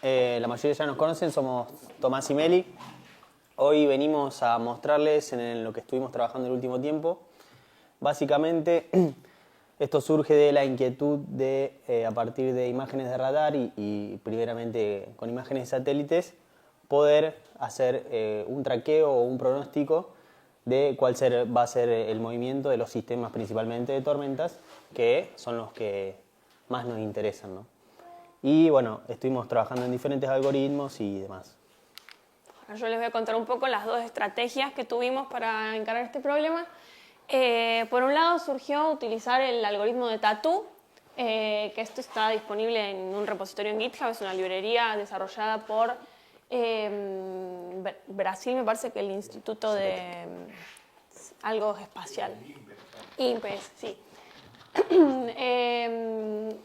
La mayoría ya nos conocen, somos Tomás y Meli. Hoy venimos a mostrarles en lo que estuvimos trabajando el último tiempo. Básicamente, esto surge de la inquietud de, a partir de imágenes de radar y primeramente con imágenes de satélites, poder hacer un traqueo o un pronóstico de cuál va a ser el movimiento de los sistemas, principalmente de tormentas, que son los que más nos interesan, ¿no? Y bueno, estuvimos trabajando en diferentes algoritmos y demás. Yo les voy a contar un poco las dos estrategias que tuvimos para encarar este problema. Por un lado surgió utilizar el algoritmo de Tattoo, que esto está disponible en un repositorio en GitHub, es una librería desarrollada por Brasil, me parece que el Instituto de algo espacial. INPES, sí.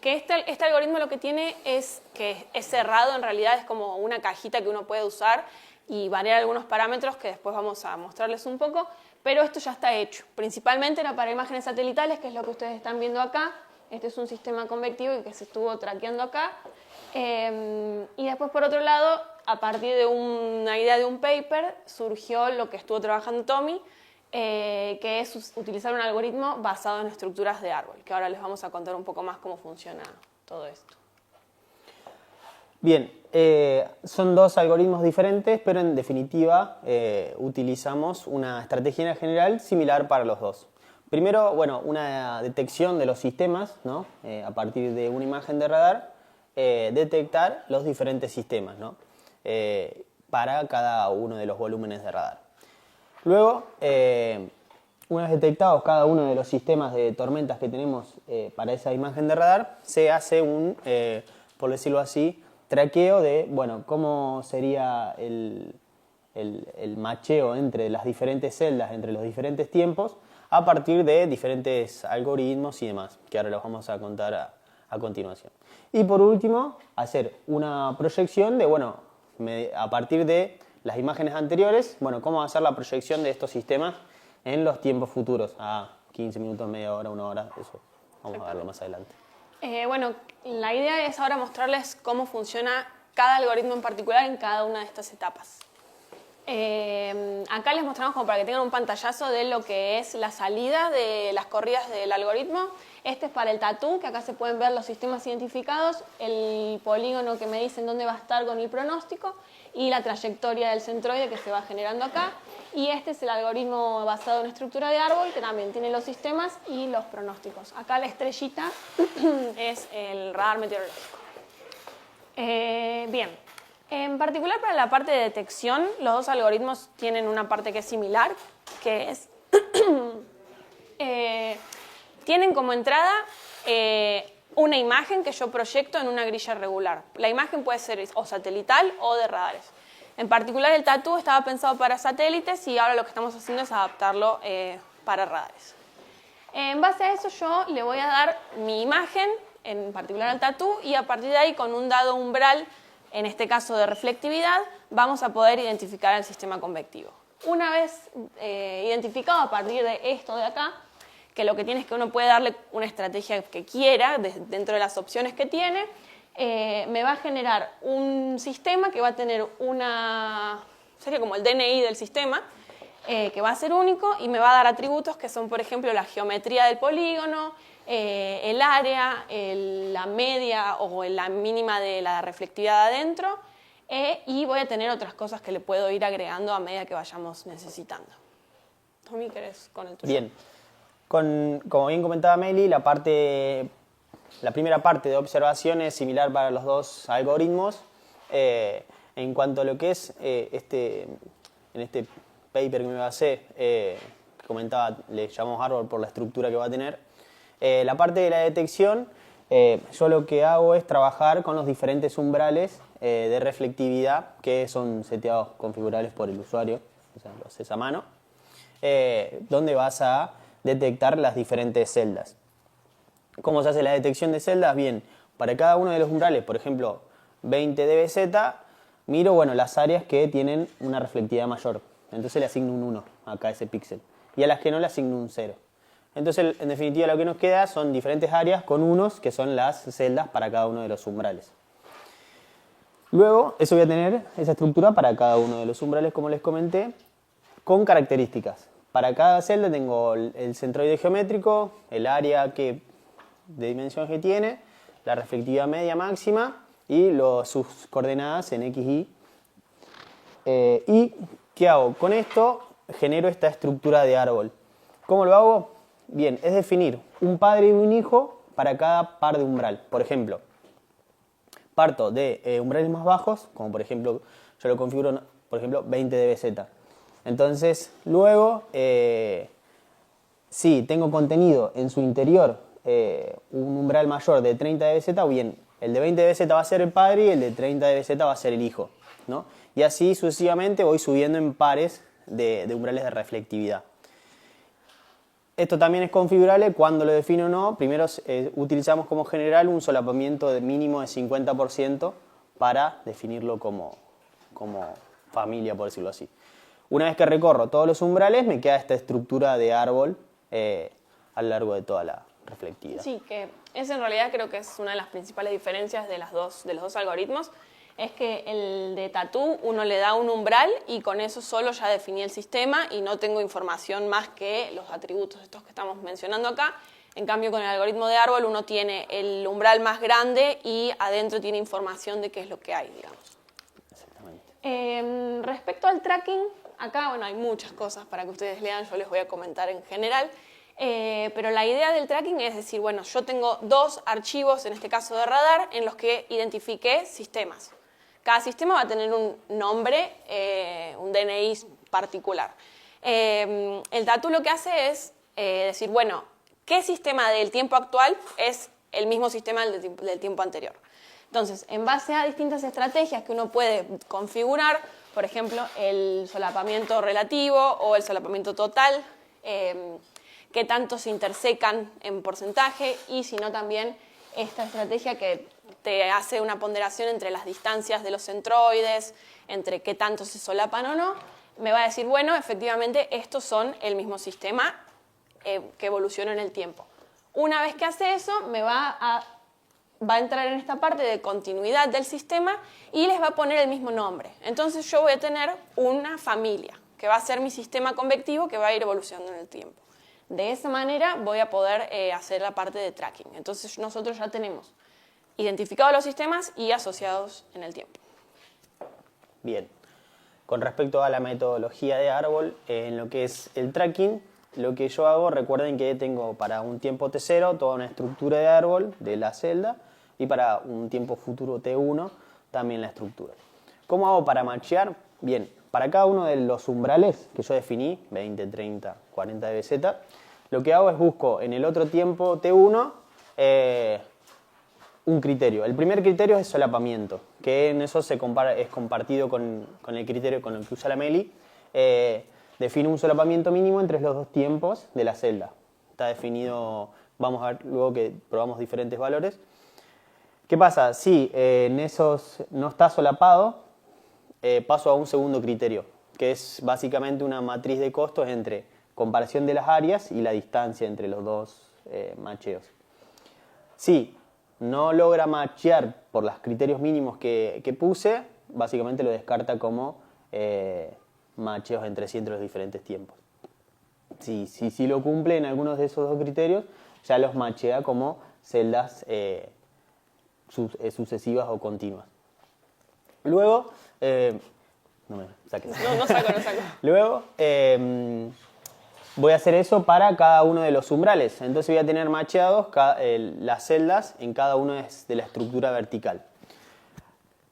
Que este algoritmo lo que tiene es que es cerrado, en realidad es como una cajita que uno puede usar y variar algunos parámetros que después vamos a mostrarles un poco, pero esto ya está hecho. Principalmente era para imágenes satelitales, que es lo que ustedes están viendo acá. Este es un sistema convectivo y que se estuvo traqueando acá. Y después, por otro lado, a partir de una idea de un paper, surgió lo que estuvo trabajando Tommy, que es utilizar un algoritmo basado en estructuras de árbol, que ahora les vamos a contar un poco más cómo funciona todo esto. Bien, son dos algoritmos diferentes, pero en definitiva utilizamos una estrategia general similar para los dos. Primero, bueno, una detección de los sistemas, ¿no? A partir de una imagen de radar, detectar los diferentes sistemas, ¿no? Para cada uno de los volúmenes de radar. Luego, una vez detectados cada uno de los sistemas de tormentas que tenemos para esa imagen de radar, se hace un, por decirlo así, traqueo de, bueno, cómo sería el macheo entre las diferentes celdas, entre los diferentes tiempos, a partir de diferentes algoritmos y demás, que ahora los vamos a contar a continuación. Y por último, hacer una proyección de, bueno, a partir de las imágenes anteriores, bueno, cómo hacer la proyección de estos sistemas en los tiempos futuros, a 15 minutos, media hora, una hora, eso vamos a verlo más adelante. Bueno, la idea es ahora mostrarles cómo funciona cada algoritmo en particular en cada una de estas etapas. Acá les mostramos como para que tengan un pantallazo de lo que es la salida de las corridas del algoritmo. Este es para el Tattoo, que acá se pueden ver los sistemas identificados, el polígono que me dicen dónde va a estar con el pronóstico y la trayectoria del centroide que se va generando acá. Y este es el algoritmo basado en estructura de árbol, que también tiene los sistemas y los pronósticos. Acá la estrellita es el radar meteorológico. Bien, en particular para la parte de detección, los dos algoritmos tienen una parte que es similar, que es... tienen como entrada una imagen que yo proyecto en una grilla regular. La imagen puede ser o satelital o de radares. En particular el Tattoo estaba pensado para satélites y ahora lo que estamos haciendo es adaptarlo para radares. En base a eso yo le voy a dar mi imagen, en particular al Tattoo, y a partir de ahí con un dado umbral, en este caso de reflectividad, vamos a poder identificar el sistema convectivo. Una vez identificado a partir de esto de acá, que lo que tiene es que uno puede darle una estrategia que quiera dentro de las opciones que tiene, me va a generar un sistema que va a tener sería como el DNI del sistema, que va a ser único y me va a dar atributos que son, por ejemplo, la geometría del polígono, el área, la media o la mínima de la reflectividad adentro, y voy a tener otras cosas que le puedo ir agregando a medida que vayamos necesitando. Tommy, ¿querés con el tuyo? Bien. Como bien comentaba Meli, la primera parte de observación es similar para los dos algoritmos. En cuanto a lo que es en este paper que me basé, que comentaba, le llamamos árbol por la estructura que va a tener. La parte de la detección, yo lo que hago es trabajar con los diferentes umbrales de reflectividad que son seteados, configurables por el usuario, o sea, lo haces a mano, donde vas a detectar las diferentes celdas. ¿Cómo se hace la detección de celdas? Bien, para cada uno de los umbrales, por ejemplo, 20 dBz, miro, bueno, las áreas que tienen una reflectividad mayor. Entonces le asigno un 1 acá a ese píxel. Y a las que no le asigno un 0. Entonces, en definitiva, lo que nos queda son diferentes áreas con unos, que son las celdas para cada uno de los umbrales. Luego, eso voy a tener esa estructura para cada uno de los umbrales, como les comenté, con características. Para cada celda tengo el centroide geométrico, el área de dimensión que tiene, la reflectividad media máxima y sus coordenadas en x, y. ¿Y qué hago? Con esto genero esta estructura de árbol. ¿Cómo lo hago? Bien, es definir un padre y un hijo para cada par de umbral. Por ejemplo, parto de umbrales más bajos, como por ejemplo, yo lo configuro, por ejemplo, 20 dBz. Entonces, luego, si tengo contenido en su interior un umbral mayor de 30 dBz, bien, el de 20 dBz va a ser el padre y el de 30 dBz va a ser el hijo, ¿no? Y así sucesivamente voy subiendo en pares de umbrales de reflectividad. Esto también es configurable cuando lo defino o no. Primero utilizamos como general un solapamiento de mínimo de 50% para definirlo como familia, por decirlo así. Una vez que recorro todos los umbrales, me queda esta estructura de árbol a lo largo de toda la reflectividad. Sí, que esa en realidad creo que es una de las principales diferencias de los dos algoritmos. Es que el de Tatú uno le da un umbral y con eso solo ya definí el sistema y no tengo información más que los atributos estos que estamos mencionando acá. En cambio, con el algoritmo de árbol uno tiene el umbral más grande y adentro tiene información de qué es lo que hay, digamos. Exactamente. Respecto al tracking, acá bueno, hay muchas cosas para que ustedes lean, yo les voy a comentar en general. Pero la idea del tracking es decir, bueno, yo tengo dos archivos, en este caso de radar, en los que identifiqué sistemas. Cada sistema va a tener un nombre, un DNI particular. El Tatú lo que hace es decir, bueno, ¿qué sistema del tiempo actual es el mismo sistema del tiempo anterior? Entonces, en base a distintas estrategias que uno puede configurar, por ejemplo, el solapamiento relativo o el solapamiento total, qué tanto se intersecan en porcentaje y si no también esta estrategia que te hace una ponderación entre las distancias de los centroides, entre qué tanto se solapan o no, me va a decir, bueno, efectivamente estos son el mismo sistema que evoluciona en el tiempo. Una vez que hace eso, va a entrar en esta parte de continuidad del sistema y les va a poner el mismo nombre. Entonces yo voy a tener una familia, que va a ser mi sistema convectivo que va a ir evolucionando en el tiempo. De esa manera voy a poder hacer la parte de tracking. Entonces nosotros ya tenemos identificados los sistemas y asociados en el tiempo. Bien. Con respecto a la metodología de árbol, en lo que es el tracking, lo que yo hago, recuerden que tengo para un tiempo T0 toda una estructura de árbol de la celda y para un tiempo futuro T1 también la estructura. ¿Cómo hago para machear? Bien, para cada uno de los umbrales que yo definí, 20, 30, 40 dBz, lo que hago es busco en el otro tiempo T1 un criterio. El primer criterio es solapamiento, que en eso es compartido con el criterio con el que usa la Meli. Define un solapamiento mínimo entre los dos tiempos de la celda. Está definido, vamos a ver luego que probamos diferentes valores. ¿Qué pasa? Si en esos no está solapado, paso a un segundo criterio, que es básicamente una matriz de costos entre comparación de las áreas y la distancia entre los dos macheos. Si no logra machear por los criterios mínimos que puse, básicamente lo descarta como macheos entre sí entre los diferentes tiempos. Si lo cumple en algunos de esos dos criterios, ya los machea como celdas sucesivas o continuas. Luego, no me saques. No saco. Luego, voy a hacer eso para cada uno de los umbrales. Entonces voy a tener macheados las celdas en cada uno de la estructura vertical.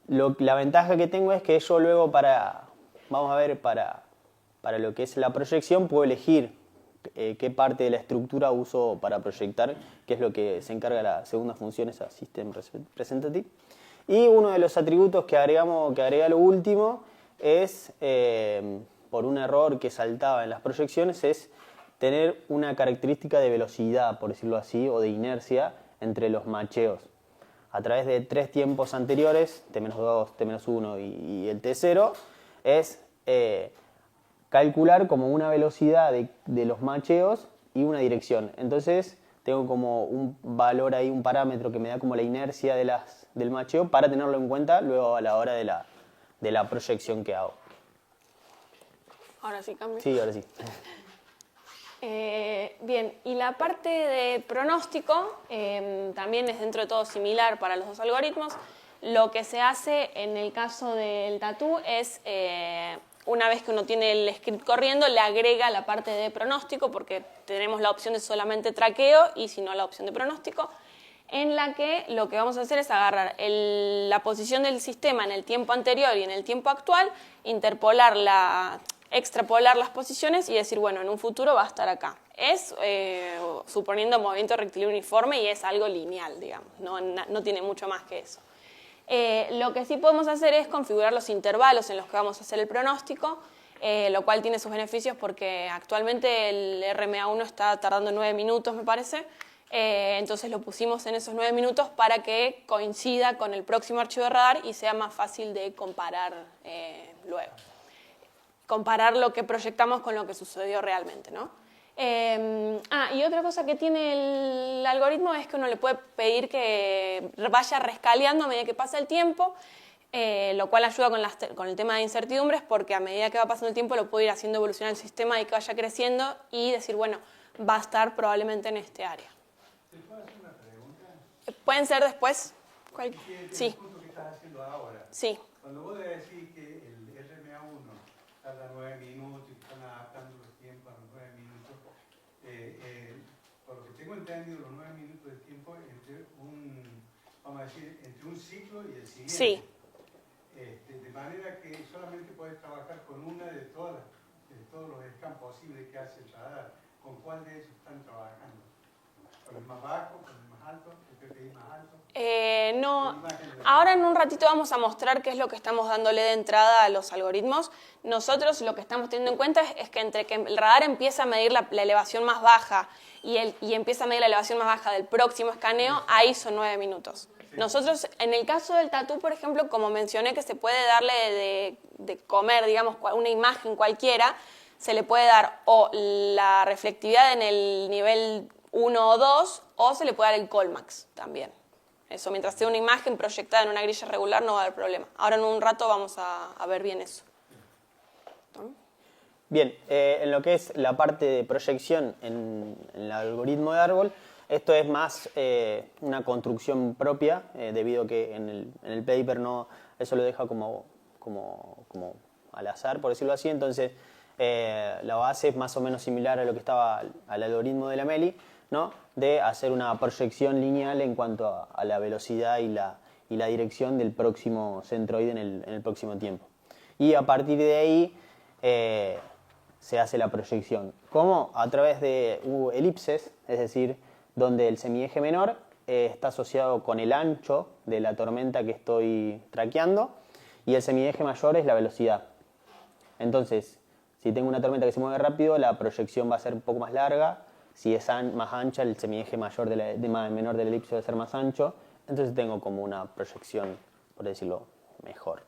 La ventaja que tengo es que yo luego vamos a ver, para lo que es la proyección, puedo elegir qué parte de la estructura uso para proyectar, que es lo que se encarga la segunda función, esa System Representative. Y uno de los atributos que agrega lo último es, por un error que saltaba en las proyecciones, es tener una característica de velocidad, por decirlo así, o de inercia entre los macheos. A través de 3 tiempos anteriores, T-2, T-1 y el T0, es calcular como una velocidad de los macheos y una dirección. Entonces tengo como un valor ahí, un parámetro que me da como la inercia de del macheo para tenerlo en cuenta luego a la hora de la proyección que hago. Ahora sí cambio. Sí, ahora sí. Bien, y la parte de pronóstico también es dentro de todo similar para los dos algoritmos. Lo que se hace en el caso del tatú es, una vez que uno tiene el script corriendo, le agrega la parte de pronóstico, porque tenemos la opción de solamente traqueo y si no la opción de pronóstico, en la que lo que vamos a hacer es agarrar la posición del sistema en el tiempo anterior y en el tiempo actual, extrapolar las posiciones y decir, bueno, en un futuro va a estar acá. Es suponiendo movimiento rectilíneo uniforme y es algo lineal, digamos, no tiene mucho más que eso. Lo que sí podemos hacer es configurar los intervalos en los que vamos a hacer el pronóstico, lo cual tiene sus beneficios porque actualmente el RMA1 está tardando 9 minutos, me parece. Entonces lo pusimos en esos 9 minutos para que coincida con el próximo archivo de radar y sea más fácil de comparar luego. Comparar lo que proyectamos con lo que sucedió realmente, ¿no? Y otra cosa que tiene el algoritmo es que uno le puede pedir que vaya rescaleando a medida que pasa el tiempo, lo cual ayuda con el tema de incertidumbres, porque a medida que va pasando el tiempo lo puedo ir haciendo evolucionar el sistema y que vaya creciendo y decir, bueno, va a estar probablemente en este área. ¿Te puedo hacer una pregunta? ¿Pueden ser después? Sí. Sí. El punto que estás haciendo ahora. Sí. Cuando vos decís que el RMA1 tarda 9 minutos y están adaptando los tiempos a los 9 minutos, por lo que tengo entendido, los 9 minutos de tiempo entre entre un ciclo y el siguiente. Sí. De manera que solamente podés trabajar con una de todos los scans posibles que hace el radar. ¿Con cuál de ellos están trabajando? ¿Con el más bajo, con el más alto, el PPI más alto? No. Ahora en un ratito vamos a mostrar qué es lo que estamos dándole de entrada a los algoritmos. Nosotros lo que estamos teniendo en cuenta es que entre que el radar empieza a medir la elevación más baja y empieza a medir la elevación más baja del próximo escaneo, ahí son 9 minutos. Nosotros, en el caso del tatú, por ejemplo, como mencioné que se puede darle de comer, digamos, una imagen cualquiera, se le puede dar o la reflectividad en el nivel 1 o 2, o se le puede dar el Colmax también. Eso, mientras sea una imagen proyectada en una grilla regular, no va a haber problema. Ahora en un rato vamos a ver bien eso. Bien, en lo que es la parte de proyección en el algoritmo de árbol, esto es más una construcción propia, debido a que en el paper eso lo deja como al azar, por decirlo así. Entonces, la base es más o menos similar a lo que estaba al algoritmo de la Meli, ¿no? De hacer una proyección lineal en cuanto a la velocidad y la dirección del próximo centroide en el próximo tiempo. Y a partir de ahí se hace la proyección. ¿Cómo? A través de elipses, es decir, donde el semieje menor está asociado con el ancho de la tormenta que estoy traqueando y el semieje mayor es la velocidad. Entonces, si tengo una tormenta que se mueve rápido, la proyección va a ser un poco más larga. Si es más ancha, el semieje menor de la elipse va a ser más ancho. Entonces tengo como una proyección, por decirlo, mejor.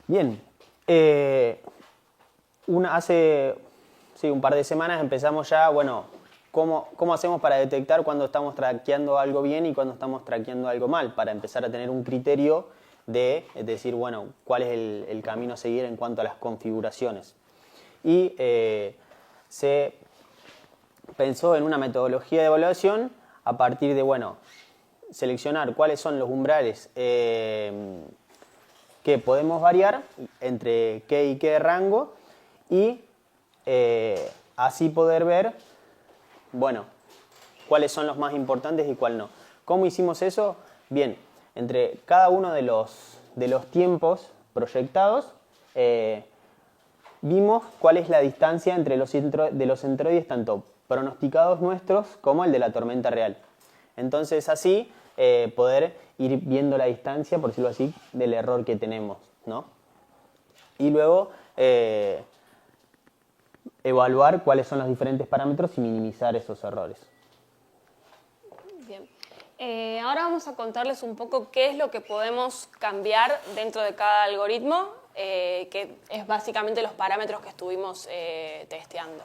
Bien, hace un par de semanas empezamos ya, bueno, ¿cómo hacemos para detectar cuando estamos traqueando algo bien y cuando estamos traqueando algo mal? Para empezar a tener un criterio de decir, bueno, cuál es el camino a seguir en cuanto a las configuraciones. Y se pensó en una metodología de evaluación a partir de, bueno, seleccionar cuáles son los umbrales que podemos variar entre qué y qué rango y así poder ver, bueno, cuáles son los más importantes y cuál no. ¿Cómo hicimos eso? Bien, entre cada uno de los tiempos proyectados vimos cuál es la distancia entre los centroides, tanto pronosticados nuestros como el de la tormenta real. Entonces así poder ir viendo la distancia, por decirlo así, del error que tenemos, ¿no? Y luego evaluar cuáles son los diferentes parámetros y minimizar esos errores. Bien. Ahora vamos a contarles un poco qué es lo que podemos cambiar dentro de cada algoritmo, que es básicamente los parámetros que estuvimos testeando.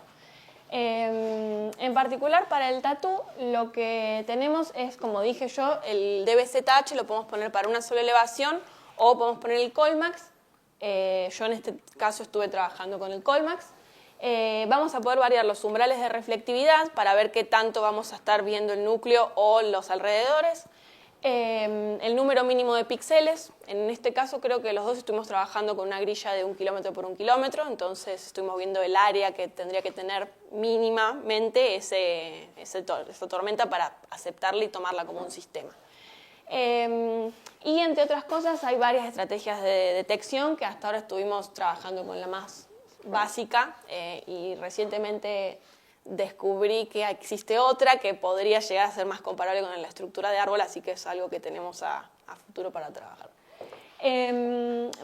En particular para el tatú lo que tenemos es, como dije yo, el DBZH lo podemos poner para una sola elevación o podemos poner el Colmax. Yo en este caso estuve trabajando con el Colmax. Vamos a poder variar los umbrales de reflectividad para ver qué tanto vamos a estar viendo el núcleo o los alrededores. El número mínimo de píxeles, en este caso creo que los dos estuvimos trabajando con una grilla de 1 kilómetro por 1 kilómetro, entonces estuvimos viendo el área que tendría que tener mínimamente esa tormenta para aceptarla y tomarla como un sistema. Y entre otras cosas hay varias estrategias de detección que hasta ahora estuvimos trabajando con la más básica y recientemente descubrí que existe otra que podría llegar a ser más comparable con la estructura de árbol, así que es algo que tenemos a futuro para trabajar.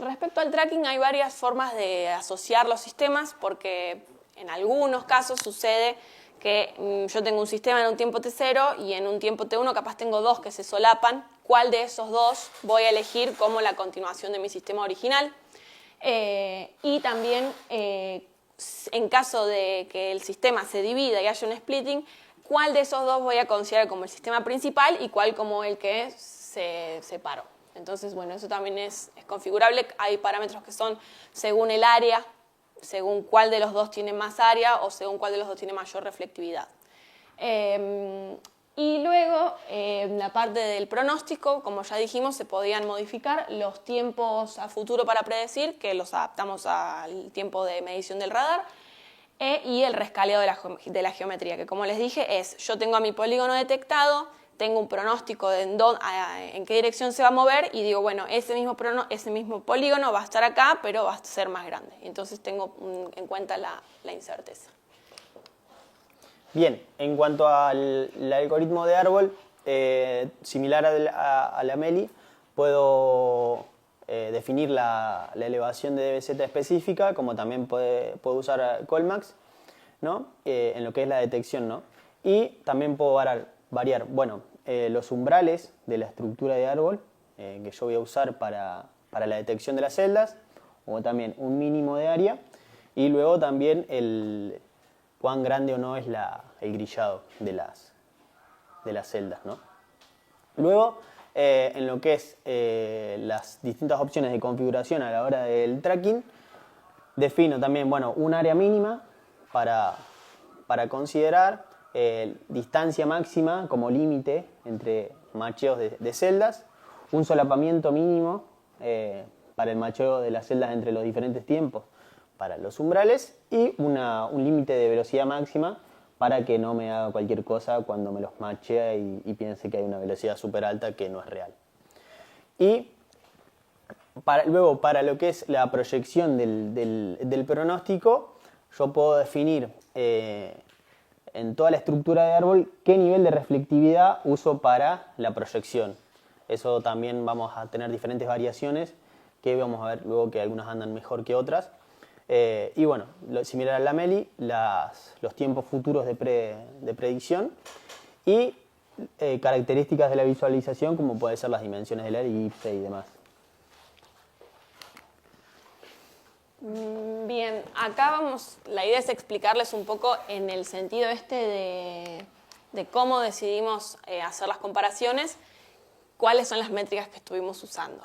Respecto al tracking, hay varias formas de asociar los sistemas, porque en algunos casos sucede que yo tengo un sistema en un tiempo T0 y en un tiempo T1 capaz tengo dos que se solapan. ¿Cuál de esos dos voy a elegir como la continuación de mi sistema original? Y también en caso de que el sistema se divida y haya un splitting, ¿cuál de esos dos voy a considerar como el sistema principal y cuál como el que se separó? Entonces, bueno, eso también es configurable. Hay parámetros que son según el área, según cuál de los dos tiene más área o según cuál de los dos tiene mayor reflectividad. Y luego, en la parte del pronóstico, como ya dijimos, se podían modificar los tiempos a futuro para predecir, que los adaptamos al tiempo de medición del radar, y el rescaleo de la geometría, que como les dije es, yo tengo a mi polígono detectado, tengo un pronóstico de en qué dirección se va a mover y digo, bueno, ese mismo polígono va a estar acá, pero va a ser más grande. Entonces tengo en cuenta la incerteza. Bien, en cuanto al algoritmo de árbol, similar a la MELI, puedo definir la elevación de DBZ específica, como también puedo usar Colmax, ¿no? En lo que es la detección, ¿no? Y también puedo variar los umbrales de la estructura de árbol que yo voy a usar para la detección de las celdas, o también un mínimo de área, y luego también cuán grande o no es el grillado de las celdas, ¿no? Luego, en lo que es las distintas opciones de configuración a la hora del tracking, defino también un área mínima para considerar, distancia máxima como límite entre macheos de celdas, un solapamiento mínimo para el macheo de las celdas entre los diferentes tiempos para los umbrales y un límite de velocidad máxima para que no me haga cualquier cosa cuando me los machea y piense que hay una velocidad súper alta que no es real. Y luego, para lo que es la proyección del pronóstico, yo puedo definir en toda la estructura de árbol qué nivel de reflectividad uso para la proyección. Eso también vamos a tener diferentes variaciones que vamos a ver luego que algunas andan mejor que otras. Y bueno, similar a la MELI, los tiempos futuros de predicción y características de la visualización, como pueden ser las dimensiones de la elipse y demás. Bien, acá la idea es explicarles un poco en el sentido de cómo decidimos hacer las comparaciones, cuáles son las métricas que estuvimos usando.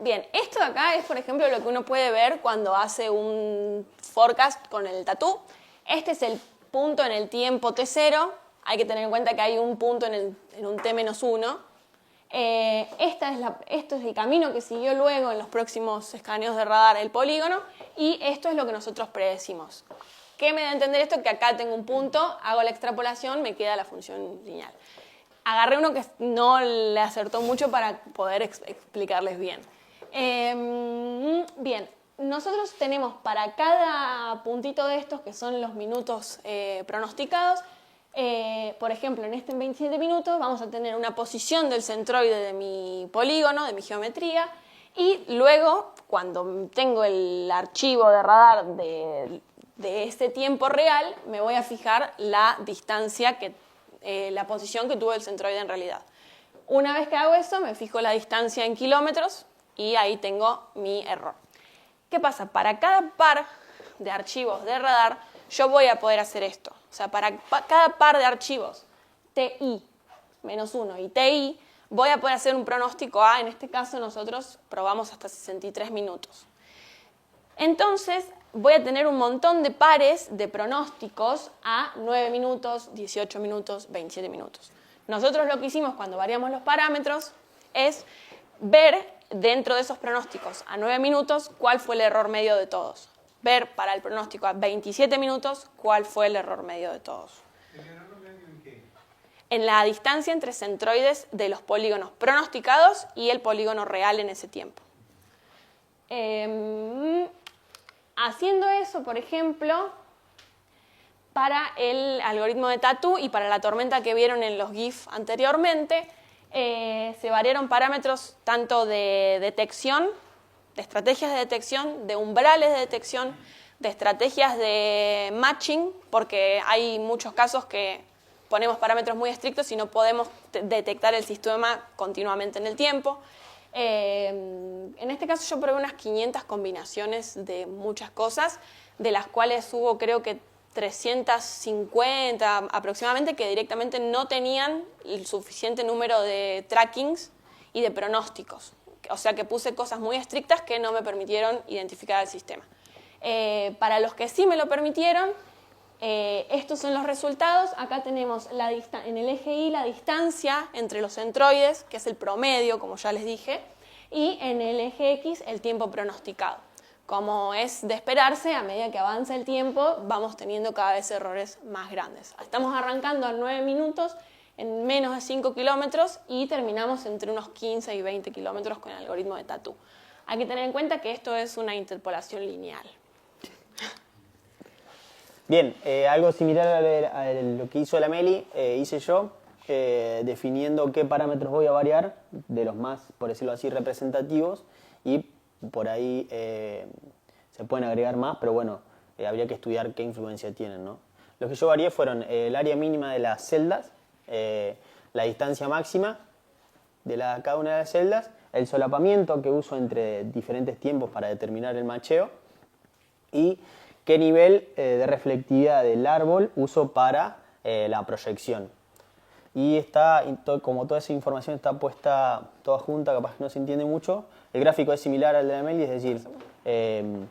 Bien, esto de acá es, por ejemplo, lo que uno puede ver cuando hace un forecast con el tatú. Este es el punto en el tiempo T0. Hay que tener en cuenta que hay un punto en un T-1. Esto es el camino que siguió luego en los próximos escaneos de radar el polígono y esto es lo que nosotros predecimos. ¿Qué me da a entender esto? Que acá tengo un punto, hago la extrapolación, me queda la función lineal. Agarré uno que no le acertó mucho para poder explicarles bien. Bien, nosotros tenemos para cada puntito de estos, que son los minutos pronosticados, por ejemplo, en 27 minutos vamos a tener una posición del centroide de mi polígono, de mi geometría, y luego, cuando tengo el archivo de radar de este tiempo real, me voy a fijar la distancia, la posición que tuvo el centroide en realidad. Una vez que hago eso, me fijo la distancia en kilómetros y ahí tengo mi error. ¿Qué pasa? Para cada par de archivos de radar, yo voy a poder hacer esto. O sea, para cada par de archivos, TI menos 1 y TI, voy a poder hacer un pronóstico A. En este caso nosotros probamos hasta 63 minutos. Entonces, voy a tener un montón de pares de pronósticos a 9 minutos, 18 minutos, 27 minutos. Nosotros lo que hicimos cuando variamos los parámetros es ver dentro de esos pronósticos a 9 minutos cuál fue el error medio de todos. Ver para el pronóstico a 27 minutos cuál fue el error medio de todos. ¿El error medio en qué? En la distancia entre centroides de los polígonos pronosticados y el polígono real en ese tiempo. Haciendo eso, por ejemplo, para el algoritmo de Tatu y para la tormenta que vieron en los GIF anteriormente, se variaron parámetros tanto de detección, de estrategias de detección, de umbrales de detección, de estrategias de matching, porque hay muchos casos que ponemos parámetros muy estrictos y no podemos detectar el sistema continuamente en el tiempo. En este caso yo probé unas 500 combinaciones de muchas cosas, de las cuales hubo creo que 350 aproximadamente que directamente no tenían el suficiente número de trackings y de pronósticos. O sea que puse cosas muy estrictas que no me permitieron identificar el sistema. Para los que sí me lo permitieron, estos son los resultados. Acá tenemos en el eje Y la distancia entre los centroides, que es el promedio, como ya les dije, y en el eje X el tiempo pronosticado. Como es de esperarse, a medida que avanza el tiempo, vamos teniendo cada vez errores más grandes. Estamos arrancando a 9 minutos en menos de 5 kilómetros y terminamos entre unos 15 y 20 kilómetros con el algoritmo de Tatu. Hay que tener en cuenta que esto es una interpolación lineal. Bien, algo similar a lo que hizo la Meli, hice yo, definiendo qué parámetros voy a variar, de los más, por decirlo así, representativos, y por ahí se pueden agregar más, pero bueno, habría que estudiar qué influencia tienen, ¿no? Los que yo varié fueron el área mínima de las celdas, la distancia máxima de cada una de las celdas, el solapamiento que uso entre diferentes tiempos para determinar el macheo y qué nivel de reflectividad del árbol uso para la proyección. Y como toda esa información está puesta toda junta, capaz que no se entiende mucho, el gráfico es similar al de la Meli, es decir, en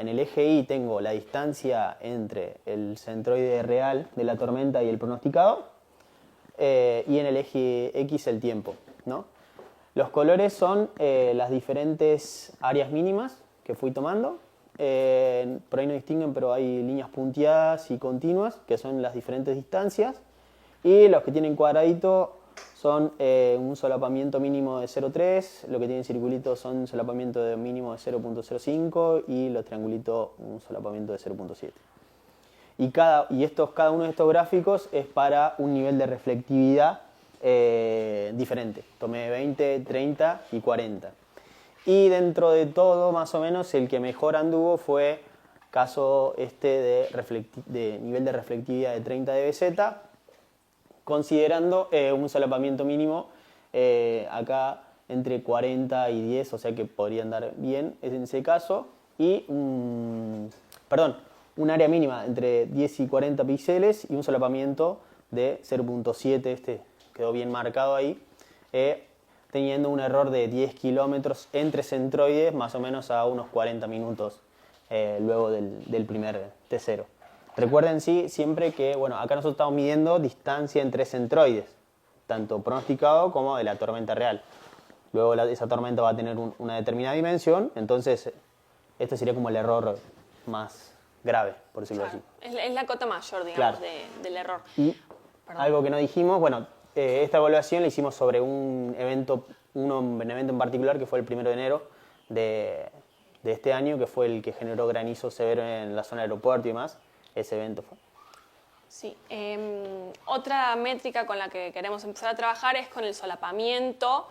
el eje Y tengo la distancia entre el centroide real de la tormenta y el pronosticado, y en el eje X el tiempo, ¿no? Los colores son las diferentes áreas mínimas que fui tomando. Por ahí no distinguen, pero hay líneas punteadas y continuas, que son las diferentes distancias. Y los que tienen cuadradito son un solapamiento mínimo de 0,3, lo que tienen circulito son un solapamiento de mínimo de 0,05 y los triangulitos un solapamiento de 0,7. Y cada uno de estos gráficos es para un nivel de reflectividad diferente. Tomé 20, 30 y 40. Y dentro de todo, más o menos, el que mejor anduvo fue caso de nivel de reflectividad de 30 dBz, considerando un solapamiento mínimo acá entre 40 y 10, o sea que podría andar bien en ese caso, y un área mínima entre 10 y 40 píxeles y un solapamiento de 0.7, quedó bien marcado ahí, teniendo un error de 10 kilómetros entre centroides, más o menos a unos 40 minutos luego del primer T0. Recuerden siempre que, bueno, acá nosotros estamos midiendo distancia entre centroides, tanto pronosticado como de la tormenta real. Luego esa tormenta va a tener una determinada dimensión, entonces este sería como el error más grave, por decirlo así. Es la cota mayor, digamos, claro, del error. Y algo que no dijimos, bueno, esta evaluación la hicimos sobre un evento en particular que fue el 1 de enero de este año, que fue el que generó granizo severo en la zona del aeropuerto y demás. Ese evento fue. Sí. Otra métrica con la que queremos empezar a trabajar es con el solapamiento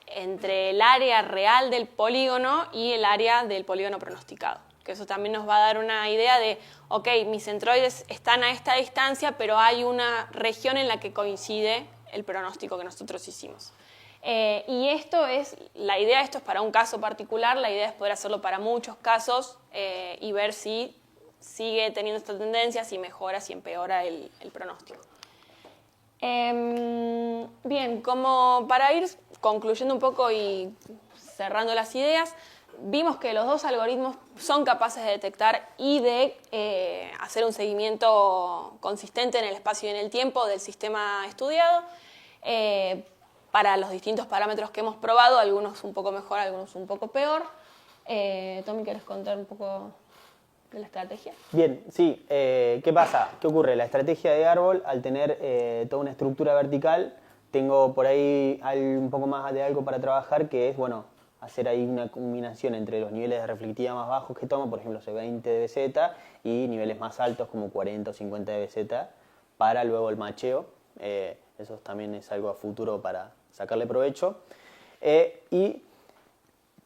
entre el área real del polígono y el área del polígono pronosticado. Que eso también nos va a dar una idea de, ok, mis centroides están a esta distancia, pero hay una región en la que coincide el pronóstico que nosotros hicimos. Y la idea de esto es para un caso particular, la idea es poder hacerlo para muchos casos y ver si sigue teniendo esta tendencia, si mejora, si empeora el pronóstico. Bien, como para ir concluyendo un poco y cerrando las ideas, vimos que los dos algoritmos son capaces de detectar y de hacer un seguimiento consistente en el espacio y en el tiempo del sistema estudiado para los distintos parámetros que hemos probado, algunos un poco mejor, algunos un poco peor. Tommy, ¿quieres contar un poco de la estrategia? Bien, sí. ¿Qué pasa? ¿Qué ocurre? La estrategia de árbol, al tener toda una estructura vertical, tengo por ahí un poco más de algo para trabajar, que es, bueno, hacer ahí una combinación entre los niveles de reflectividad más bajos que tomo, por ejemplo, 20 dBz, y niveles más altos como 40 o 50 dBz, para luego el macheo. Eso también es algo a futuro para sacarle provecho. Y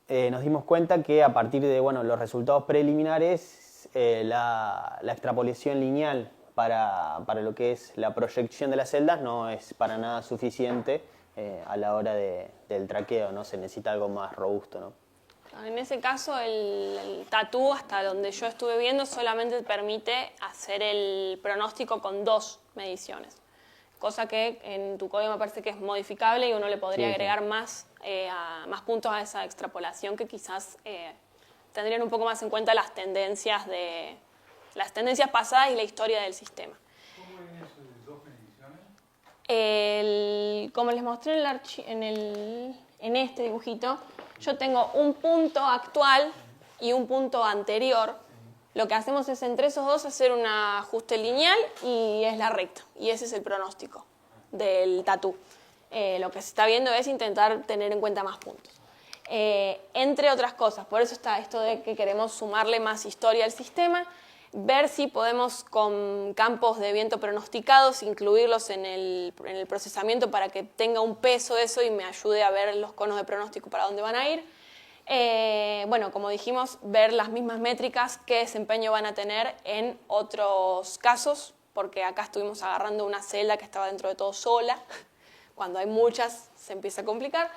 nos dimos cuenta que a partir de los resultados preliminares, la extrapolación lineal para lo que es la proyección de las celdas no es para nada suficiente a la hora del traqueo, ¿no? Se necesita algo más robusto, ¿no? En ese caso, el tatú, hasta donde yo estuve viendo, solamente permite hacer el pronóstico con 2 mediciones. Cosa que en tu código me parece que es modificable y uno le podría agregar más puntos a esa extrapolación, que quizás tendrían un poco más en cuenta las tendencias pasadas y la historia del sistema. ¿Cómo es eso de 2 mediciones? Como les mostré en este dibujito, yo tengo un punto actual y un punto anterior. Lo que hacemos es entre esos dos hacer un ajuste lineal y es la recta. Y ese es el pronóstico del tatú. Lo que se está viendo es intentar tener en cuenta más puntos. Entre otras cosas, por eso está esto de que queremos sumarle más historia al sistema, ver si podemos con campos de viento pronosticados incluirlos en el procesamiento para que tenga un peso eso y me ayude a ver los conos de pronóstico para dónde van a ir. Como dijimos, ver las mismas métricas, qué desempeño van a tener en otros casos, porque acá estuvimos agarrando una celda que estaba dentro de todo sola. Cuando hay muchas se empieza a complicar.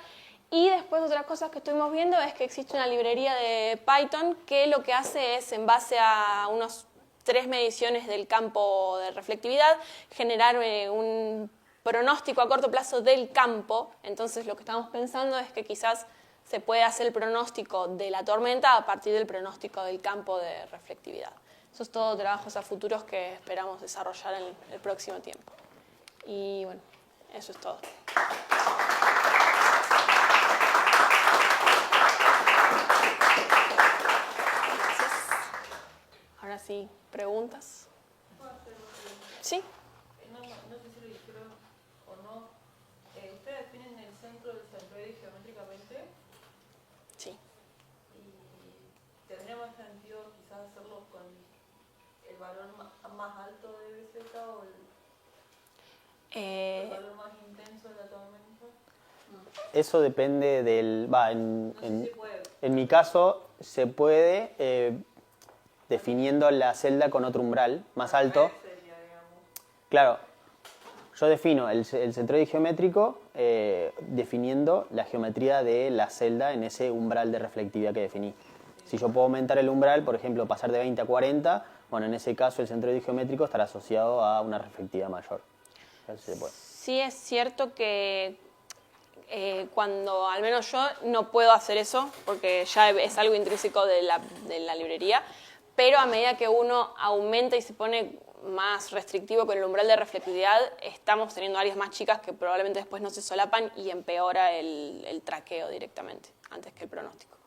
Y después otras cosas que estuvimos viendo es que existe una librería de Python que lo que hace es, en base a unos 3 mediciones del campo de reflectividad, generar un pronóstico a corto plazo del campo. Entonces lo que estamos pensando es que quizás se puede hacer el pronóstico de la tormenta a partir del pronóstico del campo de reflectividad. Eso es todo trabajos a futuros que esperamos desarrollar en el próximo tiempo. Y bueno, eso es todo. Gracias. Ahora sí, ¿preguntas? Sí. No sé si lo dijeron o no. ¿Ustedes definen el centro del centroide geométricamente? Sí. ¿Y tendría más sentido quizás hacerlo con el valor más alto de BZ o el valor más intenso de la tormenta? Eso depende del... En mi caso se puede definiendo la celda con otro umbral más alto. Claro, yo defino el centroide geométrico definiendo la geometría de la celda en ese umbral de reflectividad que definí. Si yo puedo aumentar el umbral, por ejemplo, pasar de 20 a 40, bueno, en ese caso el centroide geométrico estará asociado a una reflectividad mayor. Eso se puede. Sí es cierto que cuando, al menos yo, no puedo hacer eso, porque ya es algo intrínseco de la librería, pero a medida que uno aumenta y se pone más restrictivo con el umbral de reflectividad, estamos teniendo áreas más chicas que probablemente después no se solapan y empeora el traqueo directamente, antes que el pronóstico.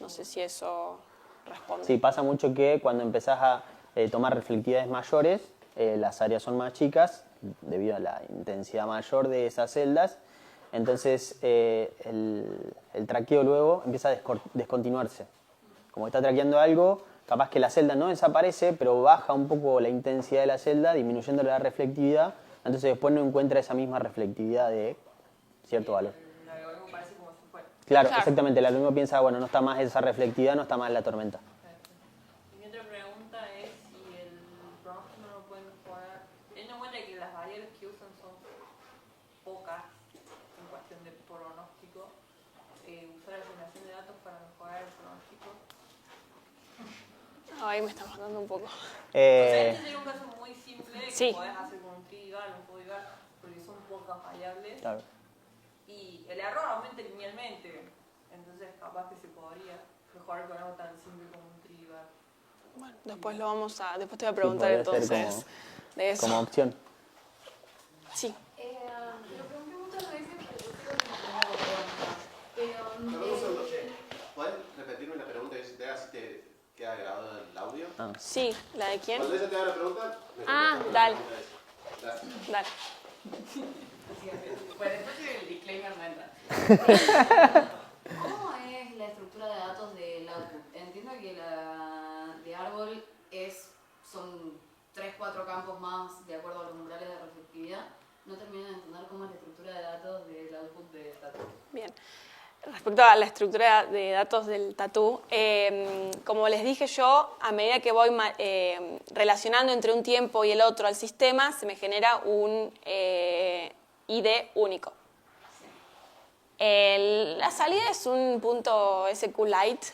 No sé si eso responde. Sí, pasa mucho que cuando empezás a tomar reflectividades mayores, las áreas son más chicas debido a la intensidad mayor de esas celdas. Entonces el traqueo luego empieza a descontinuarse. Como está traqueando algo, capaz que la celda no desaparece, pero baja un poco la intensidad de la celda, disminuyendo la reflectividad. Entonces después no encuentra esa misma reflectividad de cierto valor. El algoritmo parece como si fuera. Claro, exactamente. El algoritmo piensa, bueno, no está más esa reflectividad, no está más la tormenta. Y mi otra pregunta es si el pronóstico no lo pueden mejorar, teniendo en cuenta que las variables que usan son pocas en cuestión de pronóstico, usar la generación de datos para mejorar el pronóstico. No, ahí me está matando un poco. O sea, Eh, este sería un caso muy simple que Sí. podés hacer con un trivial, un trivial, porque son pocas variables. claro. Y el error aumenta linealmente. Entonces, capaz que se podría mejorar con algo tan simple como un trivial. Bueno, después te voy a Sí, preguntar podría ser entonces de eso. como opción. Sí. Lo pregunté muchas veces, pero yo creo que no tengo preguntas. Perdón un segundo. ¿Puedes repetirme la pregunta que se te haga si te queda grabado el audio? Sí, ¿la de quién? Cuando ella te haga la pregunta, me Ah, contestas dale. la pregunta esa. Gracias. Dale. Pues después el disclaimer no entra. ¿Cómo es la estructura de datos del output? Entiendo que la de árbol son 3-4 campos más de acuerdo a los umbrales de reflectividad. No termino de entender cómo es la estructura de datos del output de Tatu. Bien. Respecto a la estructura de datos del Tatú, como les dije yo, a medida que voy relacionando entre un tiempo y el otro al sistema, se me genera un ID único. La salida es un punto SQLite,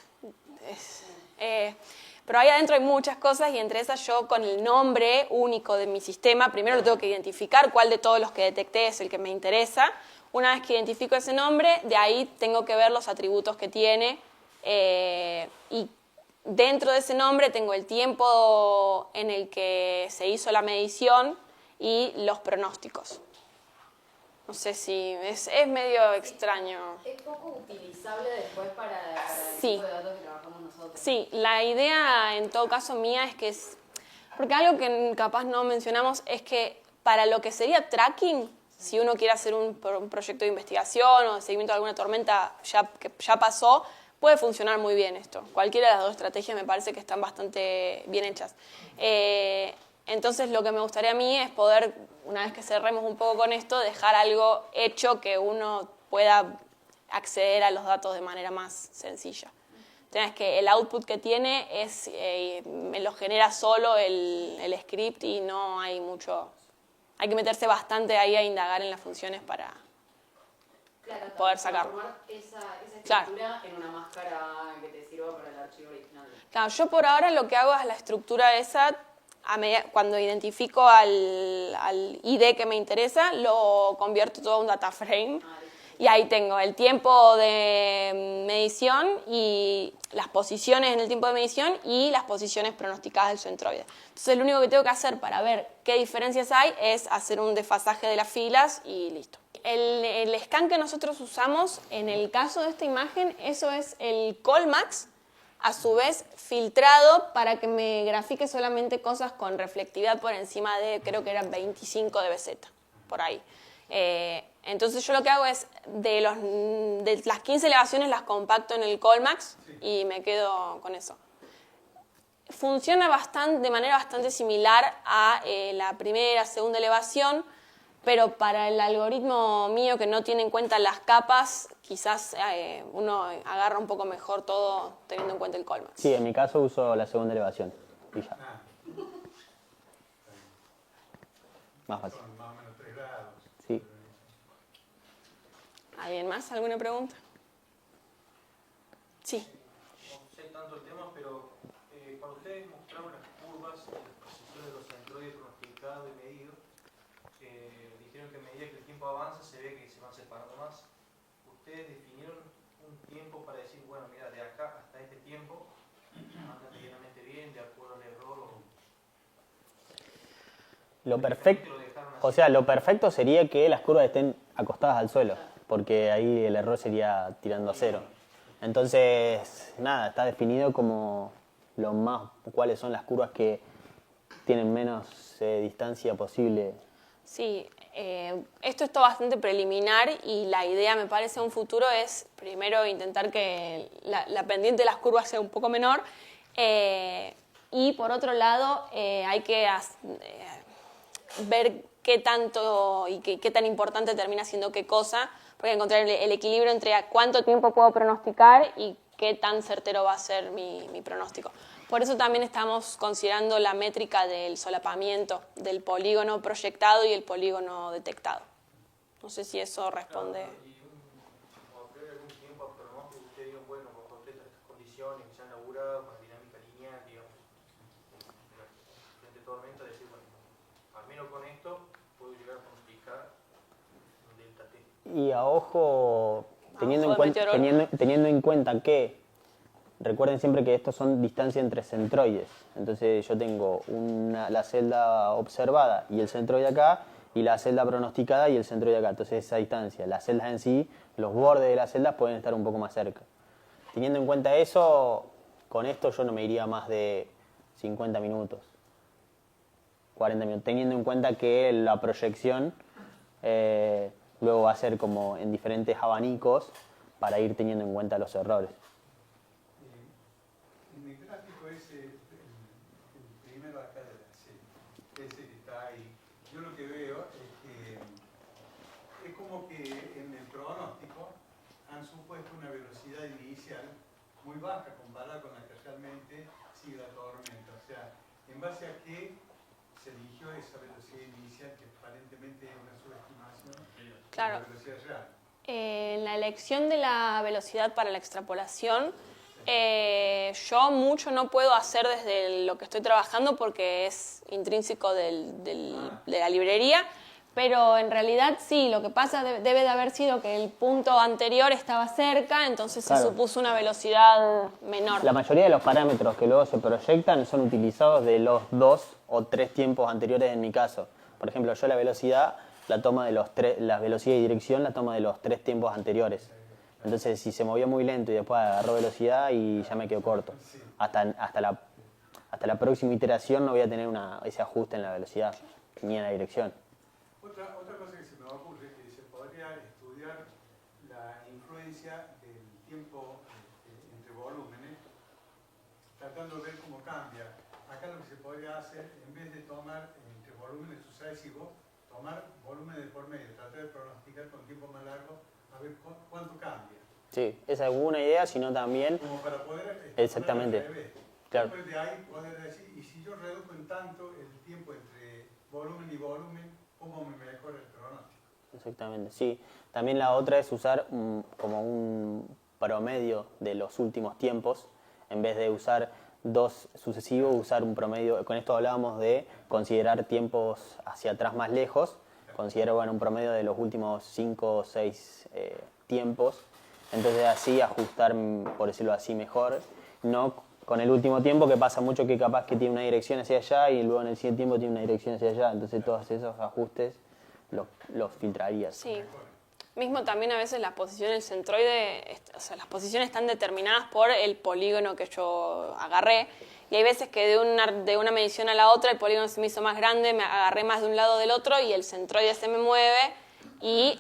pero ahí adentro hay muchas cosas y entre esas yo con el nombre único de mi sistema, primero lo tengo que identificar, cuál de todos los que detecté es el que me interesa. Una vez que identifico ese nombre, de ahí tengo que ver los atributos que tiene y dentro de ese nombre tengo el tiempo en el que se hizo la medición y los pronósticos. No sé si es medio extraño. ¿Es poco utilizable después para el Sí. tipo de datos que trabajamos nosotros? Sí, la idea en todo caso mía es que porque algo que capaz no mencionamos es que para lo que sería tracking, si uno quiere hacer un proyecto de investigación o de seguimiento de alguna tormenta que ya pasó, puede funcionar muy bien esto. Cualquiera de las dos estrategias me parece que están bastante bien hechas. Entonces lo que me gustaría a mí es poder, una vez que cerremos un poco con esto, dejar algo hecho que uno pueda acceder a los datos de manera más sencilla. Es que el output que tiene me lo genera solo el script y no hay mucho. Hay que meterse bastante ahí a indagar en las funciones para poder sacarlo. Transformar esa Claro. estructura en una máscara que te sirva para el archivo original. Claro, yo por ahora lo que hago es la estructura esa, cuando identifico al ID que me interesa, lo convierto todo a un data frame. Y ahí tengo el tiempo de medición y las posiciones en el tiempo de medición y las posiciones pronosticadas del centroide. Entonces lo único que tengo que hacer para ver qué diferencias hay es hacer un desfasaje de las filas y listo. El scan que nosotros usamos en el caso de esta imagen, eso es el Colmax, a su vez filtrado para que me grafique solamente cosas con reflectividad por encima de, creo que eran 25 dBz, por ahí. Entonces yo lo que hago es, de las 15 elevaciones las compacto en el Colmax y me quedo con eso. Funciona de manera bastante similar a la primera, segunda elevación, pero para el algoritmo mío que no tiene en cuenta las capas, quizás uno agarra un poco mejor todo teniendo en cuenta el Colmax. Sí, en mi caso uso la segunda elevación y ya. Más fácil. Son más o menos 3 grados. Sí. ¿Alguien más? ¿Alguna pregunta? Sí. No sé tanto el tema, pero cuando ustedes mostraron las curvas y las posiciones de los centroides pronosticados y medidos, dijeron que a medida que el tiempo avanza se ve que se van separando más. ¿Ustedes definieron un tiempo para decir, bueno, mira, de acá hasta este tiempo anda medianamente bien, de acuerdo al error? Lo perfecto sería que las curvas estén acostadas al suelo, porque ahí el error sería tirando a cero. Entonces, nada, está definido como cuáles son las curvas que tienen menos distancia posible. Sí, esto está bastante preliminar y la idea, me parece, a un futuro es primero intentar que la pendiente de las curvas sea un poco menor y por otro lado hay que ver qué tanto y qué tan importante termina siendo qué cosa, porque encontrar el equilibrio entre cuánto tiempo puedo pronosticar y qué tan certero va a ser mi pronóstico. Por eso también estamos considerando la métrica del solapamiento, del polígono proyectado y el polígono detectado. No sé si eso responde. Y cuando hay algún tiempo a pronóstico, ustedes digan, bueno, bajo estas condiciones que se han laburado con la dinámica lineal, digamos, imagino con esto puedo llegar a pronosticar un delta T. Y a ojo, teniendo ojo de meteorólogo. teniendo en cuenta que, recuerden siempre que estos son distancias entre centroides. Entonces yo tengo la celda observada y el centroide acá, y la celda pronosticada y el centroide acá. Entonces esa distancia, las celdas en sí, los bordes de las celdas pueden estar un poco más cerca. Teniendo en cuenta eso, con esto yo no me iría más de 50 minutos, 40 minutos, teniendo en cuenta que la proyección luego va a ser como en diferentes abanicos para ir teniendo en cuenta los errores. En el gráfico ese, el primero acá de la serie, ese que está ahí, yo lo que veo es que es como que en el pronóstico han supuesto una velocidad inicial muy baja comparada con la que realmente sigue la tormenta. O sea, ¿en base a qué se eligió esa velocidad inicial que aparentemente es una subestimación Claro. de la velocidad real? En la elección de la velocidad para la extrapolación, yo mucho no puedo hacer desde lo que estoy trabajando porque es intrínseco de la librería, pero en realidad sí, lo que pasa debe de haber sido que el punto anterior estaba cerca, entonces Claro. se supuso una velocidad menor. La mayoría de los parámetros que luego se proyectan son utilizados de los 2 o 3 tiempos anteriores en mi caso. Por ejemplo, yo la velocidad la toma de la velocidad y dirección la toma de los 3 tiempos anteriores. Entonces, si se movió muy lento y después agarró velocidad y ya me quedo corto. Hasta la próxima iteración no voy a tener ese ajuste en la velocidad ni en la dirección. Otra cosa que se me ocurre es que se podría estudiar la influencia del tiempo entre volúmenes, tratando de ver cómo cambia. Acá lo que se podría hacer, en vez de tomar entre volúmenes sucesivos, tomar volúmenes por medio, tratar de pronosticar con tiempo más largo, a ver cuánto cambia. Sí, esa es una idea, sino también... Como para poder... Exactamente. Al revés. Claro. Después de ahí poder decir, y si yo reduzco en tanto el tiempo entre volumen y volumen, ¿cómo me mejora el pronóstico? Exactamente, sí. También la otra es usar como un promedio de los últimos tiempos, en vez de usar 2 sucesivos, usar un promedio. Con esto hablábamos de considerar tiempos hacia atrás más lejos, considero un promedio de los últimos 5 o 6 tiempos, entonces así ajustar, por decirlo así, mejor, no con el último tiempo, que pasa mucho que capaz que tiene una dirección hacia allá y luego en el siguiente tiempo tiene una dirección hacia allá, entonces todos esos ajustes los filtrarías. Sí. Mismo también a veces la posición del centroide, o sea, las posiciones están determinadas por el polígono que yo agarré. Y hay veces que de una medición a la otra el polígono se me hizo más grande, me agarré más de un lado o del otro y el centroide se me mueve. Y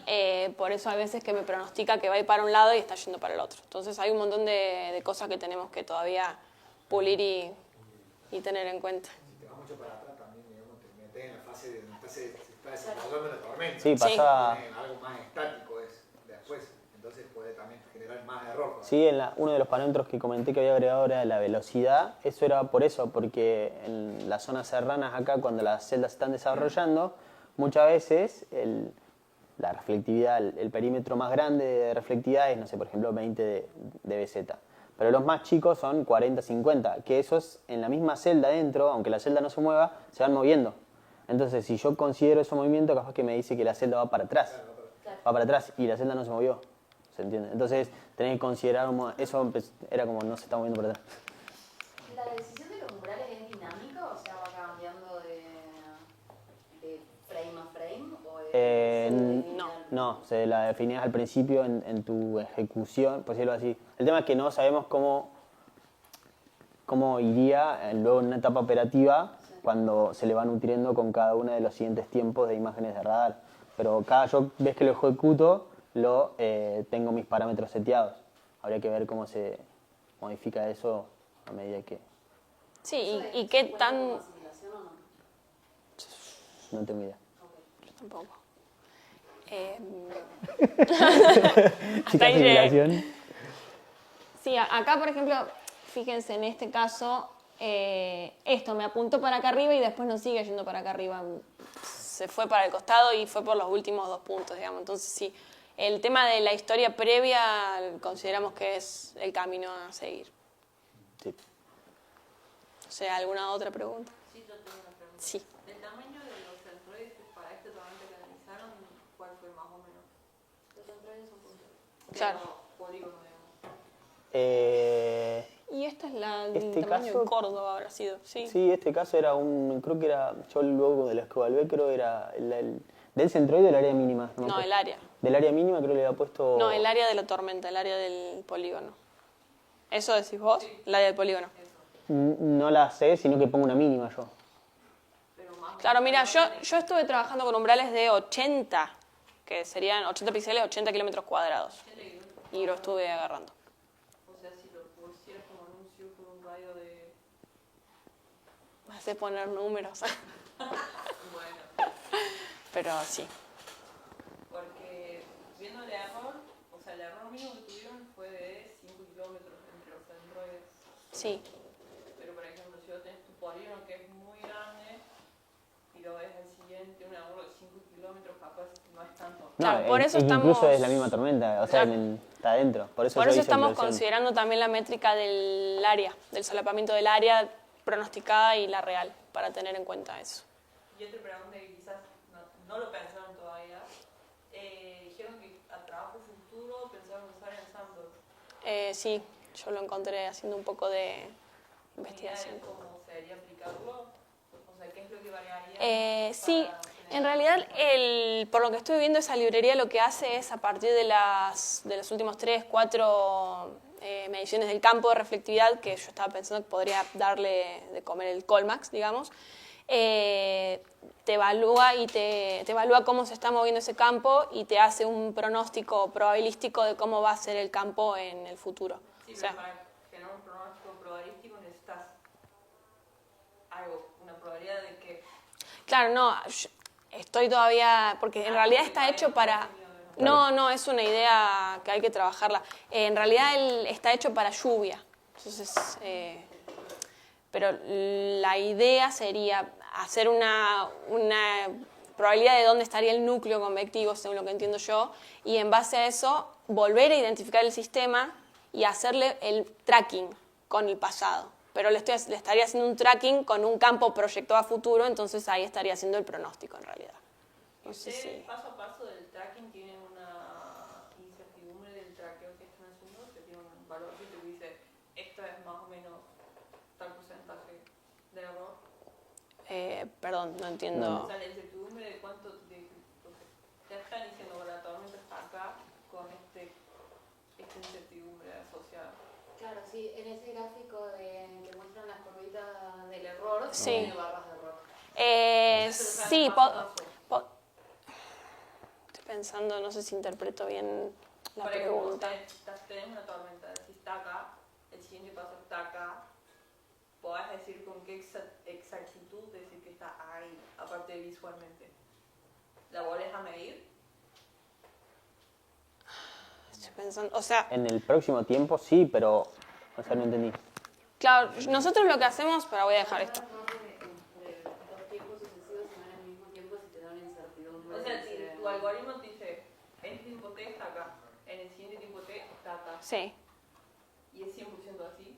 por eso a veces que me pronostica que va a ir para un lado y está yendo para el otro. Entonces hay un montón de cosas que tenemos que todavía pulir y tener en cuenta. Si te vas mucho para atrás también, digamos, te metes en la fase de donde se está desarrollando la tormenta. Sí, pasa... Algo más estático es después, entonces puede también generar más error. Sí, uno de los parámetros que comenté que había agregado era la velocidad. Eso era por eso, porque en las zonas serranas acá, cuando las celdas se están desarrollando, muchas veces la reflectividad, el perímetro más grande de reflectividad es, no sé, por ejemplo, 20 de BZ. Pero los más chicos son 40, 50, que esos en la misma celda dentro, aunque la celda no se mueva, se van moviendo. Entonces, si yo considero ese movimiento, capaz que me dice que la celda va para atrás. Va para atrás y la celda no se movió. ¿Se entiende? Entonces, tenés que considerar, eso era como no se está moviendo para atrás. ¿La decisión de los umbrales es dinámica? O sea, ¿va cambiando de frame a frame? ¿O es No, se la definías al principio en tu ejecución, por decirlo así. El tema es que no sabemos cómo iría luego en una etapa operativa cuando se le van nutriendo con cada uno de los siguientes tiempos de imágenes de radar. Pero cada vez que lo ejecuto, tengo mis parámetros seteados. Habría que ver cómo se modifica eso a medida que... Sí, y qué tan... ¿Asimilación o no? No tengo idea. Yo tampoco. Chica ahí llegué. simulación. Sí, acá por ejemplo, fíjense en este caso, esto me apuntó para acá arriba y después no sigue yendo para acá arriba. Se fue para el costado y fue por los últimos 2 puntos, digamos. Entonces sí, el tema de la historia previa consideramos que es el camino a seguir. Sí. O sea, ¿alguna otra pregunta? Sí, yo tengo una pregunta. Sí. ¿El tamaño de los centroides Claro. polígono, digamos. Y esta es la del Este tamaño caso- de Córdoba, habrá sido. Sí. Sí, este caso era creo que era, yo luego de los que evalué, creo era del centroide o del área mínima. me No, acuerdo. el área. Del área mínima creo que le había puesto... No, el área de la tormenta, el área del polígono. ¿Eso decís vos? El área del polígono. No la sé, sino que pongo una mínima yo. Pero más Claro, mira, yo estuve trabajando con umbrales de 80, que serían 80 píxeles, 80 kilómetros cuadrados. Y lo estuve agarrando. o sea, si lo pusieras como en un círculo, un radio de... Me hace poner números. Bueno, Pero sí. porque viendo el error, o sea, el error mínimo que tuvieron fue de 5 kilómetros entre los centroides. Sí. Pero, por ejemplo, si vos tenés tu polígono que es muy grande y lo ves al siguiente, un error de 5 kilómetros, capaz no es tanto. Claro, por eso es que estamos- incluso es la misma tormenta, o sea, Claro. está adentro. Por eso Por yo eso hice estamos inversión. considerando también la métrica del área, del solapamiento del área pronosticada y la real, para tener en cuenta eso. Y otra pregunta que quizás no lo pensaron todavía, dijeron que a trabajo futuro pensaron usar ensamble. Sí, yo lo encontré haciendo un poco de ¿Tienen idea investigación. de cómo sería aplicarlo? O sea, ¿qué es lo que variaría? Sí, para tener- en realidad, por lo que estoy viendo, esa librería lo que hace es, a partir de los últimos 3, 4 mediciones del campo de reflectividad, que yo estaba pensando que podría darle de comer el Colmax, digamos, te evalúa y te evalúa cómo se está moviendo ese campo y te hace un pronóstico probabilístico de cómo va a ser el campo en el futuro. Sí, O sea, pero para generar un pronóstico probabilístico necesitas algo, una probabilidad de que... claro, no, estoy todavía, porque en realidad está hecho para... No, es una idea que hay que trabajarla. En realidad está hecho para lluvia. Entonces, pero la idea sería hacer una probabilidad de dónde estaría el núcleo convectivo, según lo que entiendo yo, y en base a eso volver a identificar el sistema y hacerle el tracking con el pasado. Pero le estaría haciendo un tracking con un campo proyectado a futuro, entonces ahí estaría haciendo el pronóstico en realidad. No sé Ustedes, si... paso a paso del tracking, tienen una incertidumbre del traqueo que están haciendo, que tiene un valor que te dice, esto es más o menos tal porcentaje de error. Perdón, no entiendo. O sea, la incertidumbre de cuánto te están diciendo que la tormenta está acá con esta incertidumbre asociada. Claro, sí, en ese gráfico que muestran las curvitas del error, Sí. tiene barras de error. Sí, Paso a paso. estoy pensando, no sé si interpreto bien la Por ejemplo, pregunta. tenés una tormenta, decís está acá, el siguiente paso está acá, podés decir con qué exactitud decir que está ahí, aparte de visualmente. ¿La volvés a medir? Estoy pensando, o sea, En el próximo tiempo sí, pero... O sea, no entendí. claro, nosotros lo que hacemos, pero voy a dejar esto. Entre dos tiempos sucesivos, si no en el mismo tiempo, si te da una incertidumbre. O sea, si tu algoritmo te dice, en este tiempo T está acá, en el siguiente tiempo T está acá, Sí. y es 100% así,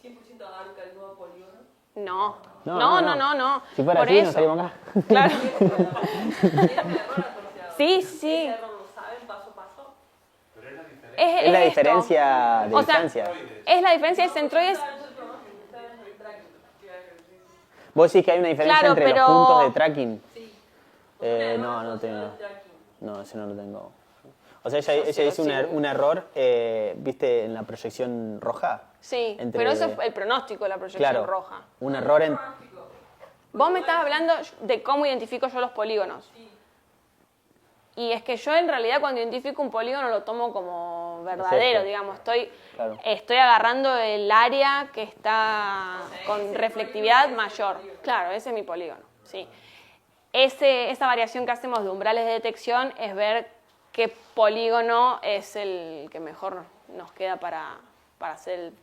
100% abarca el nuevo polígono. No. No. No. Si fuera Por así, eso. nos salimos acá. Claro. Tiene un error asociado. Sí, sí. Ese error lo saben paso a paso. Pero es la diferencia. Es la esto. diferencia de O sea, distancia. es la diferencia de centroides. Vos decís que hay una diferencia Claro, entre pero- los puntos de tracking. Sí. No tengo. El tracking. No, ese no lo tengo. O sea, ella hizo un error, ¿viste? En la proyección roja. Sí, Entre- pero eso es el pronóstico de la proyección Claro. roja. Un error en... Vos me estás hablando de cómo identifico yo los polígonos. Y es que yo en realidad cuando identifico un polígono lo tomo como verdadero, Exacto. digamos. Claro. Estoy agarrando el área que está con reflectividad mayor. Claro, ese es mi polígono, sí. Esa variación que hacemos de umbrales de detección es ver qué polígono es el que mejor nos queda para hacer el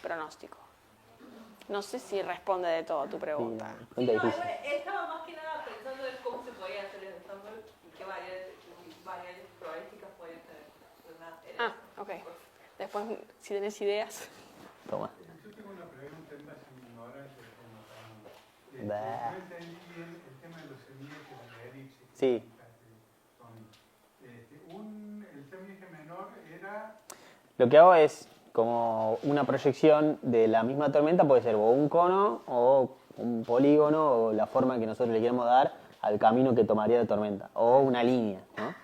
pronóstico. No sé si responde de todo tu pregunta. Pregunta No, difícil. estaba más que nada pensando en cómo se podía hacer el ensamble y qué variables probabilísticas podían tener. Pues nada, era Ah, eso. ok. Después, si tenés ideas. Toma. Yo tengo una pregunta en base a mi ignorancia del tema también. Bah. Yo entendí bien el tema de los semillas de la elipse. Sí. El semilleje menor acá. Lo que hago es como una proyección de la misma tormenta, puede ser o un cono o un polígono o la forma que nosotros le queremos dar al camino que tomaría la tormenta, o una línea, ¿no?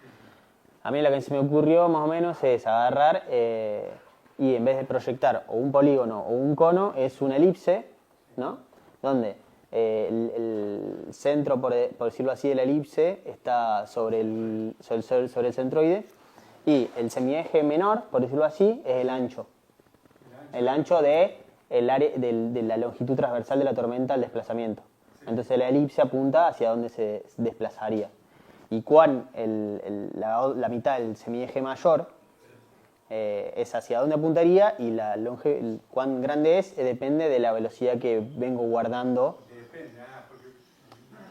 A mí lo que se me ocurrió más o menos es agarrar y en vez de proyectar o un polígono o un cono, es una elipse, ¿no? Donde el centro, por decirlo así, de la elipse está sobre el centroide y el semieje menor, por decirlo así, es el ancho. El ancho de la longitud transversal de la tormenta al desplazamiento. Entonces la elipse apunta hacia donde se desplazaría. Y la mitad del semieje mayor es hacia dónde apuntaría y cuán grande es depende de la velocidad que vengo guardando. Depende, porque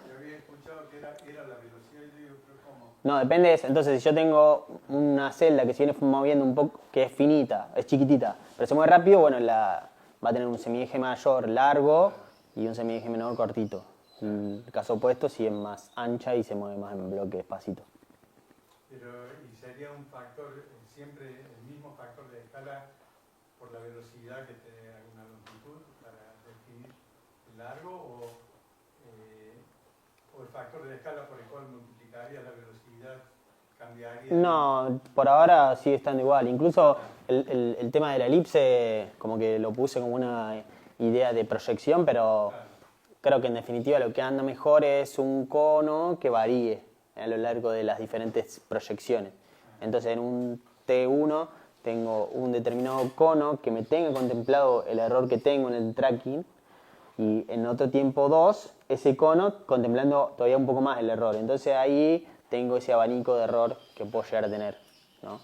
yo había escuchado que era la velocidad y yo digo, pero ¿cómo? No, depende de eso. Entonces, si yo tengo una celda que se viene moviendo un poco, que es finita, es chiquitita, pero se mueve rápido, bueno, va a tener un semieje mayor largo y un semieje menor cortito. En el caso opuesto, si es más ancha y se mueve más en bloque despacito. Pero, ¿y sería un factor, siempre el mismo factor de escala por la velocidad que te da una longitud para definir el largo o el factor de escala por el cual multiplicaría la velocidad cambiaría? No, por ahora sigue estando igual. Incluso el tema de la elipse, como que lo puse como una idea de proyección, pero creo que en definitiva lo que anda mejor es un cono que varíe a lo largo de las diferentes proyecciones. Entonces en un T1 tengo un determinado cono que me tenga contemplado el error que tengo en el tracking y en otro tiempo 2 ese cono contemplando todavía un poco más el error. Entonces ahí tengo ese abanico de error que puedo llegar a tener, ¿no?